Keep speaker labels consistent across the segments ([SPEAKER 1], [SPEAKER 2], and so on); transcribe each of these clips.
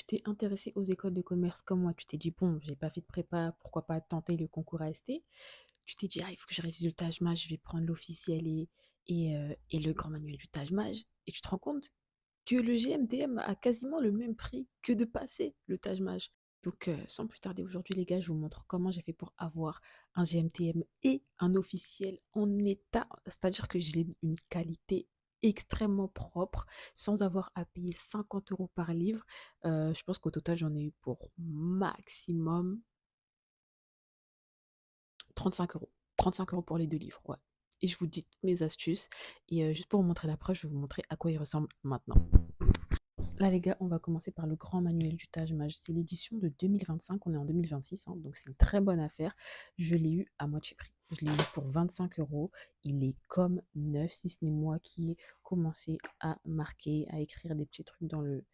[SPEAKER 1] tu t'es intéressé aux écoles de commerce comme moi, tu t'es dit, bon, j'ai pas fait de prépa, pourquoi pas tenter le concours AST. Tu t'es dit, ah, il faut que je révise le Taj Mahal, je vais prendre l'officiel et le grand manuel du Taj Mahal. Et tu te rends compte que le GMDM a quasiment le même prix que de passer le Taj Mahal. Donc, sans plus tarder, aujourd'hui, les gars, je vous montre comment j'ai fait pour avoir un GMTM et un officiel en état, c'est-à-dire que j'ai une qualité extrêmement propre, sans avoir à payer 50 euros par livre. Je pense qu'au total, j'en ai eu pour maximum 35 euros. 35 € pour les deux livres, ouais. Et je vous dis toutes mes astuces. Et juste pour vous montrer la preuve, je vais vous montrer à quoi il ressemble maintenant. Là, les gars, on va commencer par le grand manuel du Taj Mahal. C'est l'édition de 2025, on est en 2026, hein, donc c'est une très bonne affaire. Je l'ai eu à moitié prix. Je l'ai eu pour 25 euros. Il est comme neuf, si ce n'est moi qui ai commencé à marquer, à écrire des petits trucs dans le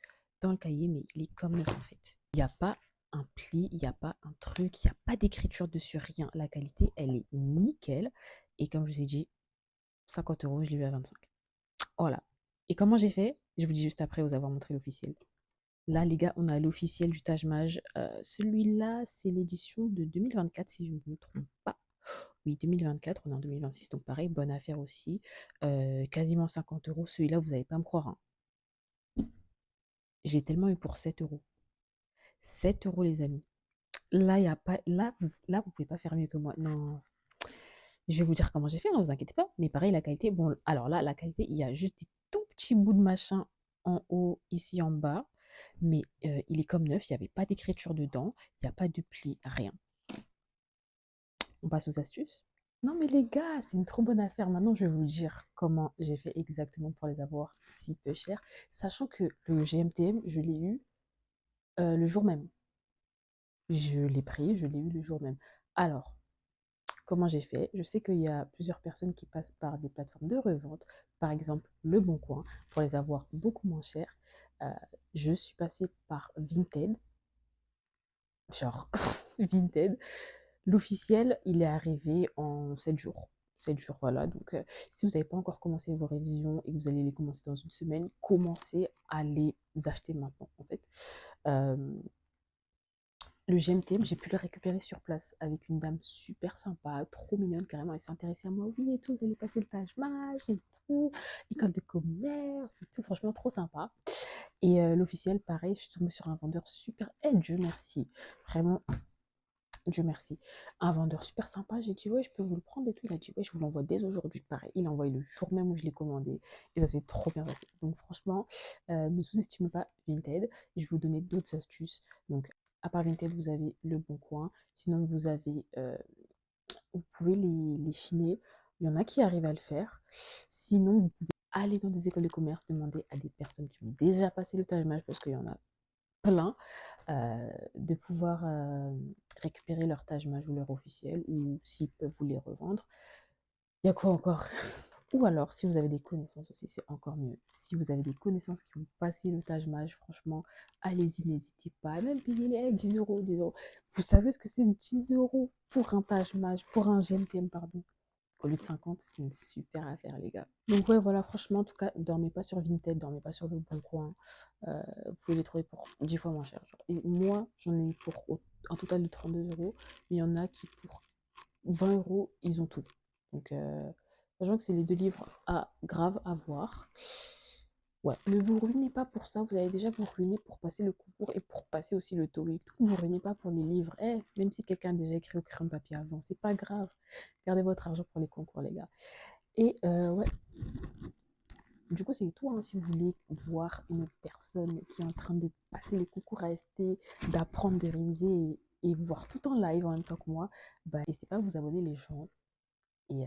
[SPEAKER 1] cahier, mais il est comme neuf en fait. Il n'y a pas un pli, il n'y a pas un truc, il n'y a pas d'écriture dessus, rien. La qualité, elle est nickel. Et comme je vous ai dit, 50 euros, je l'ai eu à 25. Voilà. Et comment j'ai fait? Je vous dis juste après vous avoir montré l'officiel. Là, les gars, on a l'officiel du Taj Mahal. Celui-là, c'est l'édition de 2024, si je ne me trompe pas. Oui, 2024, on est en 2026, donc pareil, bonne affaire aussi. Quasiment 50 euros. Celui-là, vous n'allez pas me croire, hein. J'ai tellement eu pour 7 euros. 7 euros, les amis. Là, y a pas, là, vous pouvez pas faire mieux que moi. Non, je vais vous dire comment j'ai fait, ne vous inquiétez pas. Mais pareil, la qualité, bon, alors là, la qualité, il y a juste des tout petits bouts de machin en haut, ici en bas. Mais il est comme neuf, il n'y avait pas d'écriture dedans, il n'y a pas de pli, rien. On passe aux astuces. Non mais les gars, c'est une trop bonne affaire. Maintenant, je vais vous dire comment j'ai fait exactement pour les avoir si peu chers. Sachant que le GMTM, je l'ai eu le jour même. Je l'ai pris, je l'ai eu le jour même. Alors, comment j'ai fait? Je sais qu'il y a plusieurs personnes qui passent par des plateformes de revente, par exemple Le Bon Coin, pour les avoir beaucoup moins chers. Euh, je suis passée par Vinted, genre Vinted. L'officiel, il est arrivé en 7 jours. 7 jours, voilà. Donc, si vous n'avez pas encore commencé vos révisions et que vous allez les commencer dans une semaine, commencez à les acheter maintenant, en fait. Euh, le GMTM, j'ai pu le récupérer sur place avec une dame super sympa, trop mignonne, carrément. Elle s'est intéressée à moi. Oui, et tout, vous allez passer le Taj Mahal et tout, école de commerce et tout. Franchement, trop sympa. Et l'officiel, pareil, je suis tombée sur un vendeur super. Eh, Dieu merci. Vraiment, Dieu merci. Un vendeur super sympa, j'ai dit ouais, je peux vous le prendre et tout. Il a dit ouais, je vous l'envoie dès aujourd'hui. Pareil, il l'a envoyé le jour même où je l'ai commandé. Et ça s'est trop bien passé. Donc franchement, ne sous-estimez pas Vinted. Je vais vous donner d'autres astuces. Donc à part Vinted, vous avez Le Bon Coin. Sinon, vous avez, vous pouvez les chiner. Il y en a qui arrivent à le faire. Sinon, vous pouvez aller dans des écoles de commerce, demander à des personnes qui ont déjà passé le Taj Mahal parce qu'il y en a plein de pouvoir récupérer leur Taj Mahal ou leur officiel ou s'ils peuvent vous les revendre. Il y a quoi encore? Ou alors, si vous avez des connaissances aussi, c'est encore mieux. Si vous avez des connaissances qui ont passé le Taj Mahal, franchement, allez-y, n'hésitez pas. Même payer les 10 euros, 10 euros. Vous savez ce que c'est 10 euros pour un Taj Mahal, pour un GMTM, pardon. Au lieu de 50, c'est une super affaire, les gars. Donc ouais, voilà, franchement, en tout cas, dormez pas sur Vinted, dormez pas sur Le Bon Coin. Vous pouvez les trouver pour 10 fois moins cher. Genre. Et moi, j'en ai eu pour un total de 32 euros. Mais il y en a qui, pour 20 euros, ils ont tout. Donc, sachant que c'est les deux livres à grave à voir. Ouais, ne vous ruinez pas pour ça, vous allez déjà vous ruiner pour passer le concours et pour passer aussi le TOEIC. Ne vous ruinez pas pour les livres. Eh, même si quelqu'un a déjà écrit au crayon de papier avant, c'est pas grave. Gardez votre argent pour les concours, les gars. Et ouais, du coup, c'est tout. Hein, si vous voulez voir une personne qui est en train de passer les concours AST, d'apprendre, de réviser et voir tout en live en même temps que moi, bah, n'hésitez pas à vous abonner les gens. Et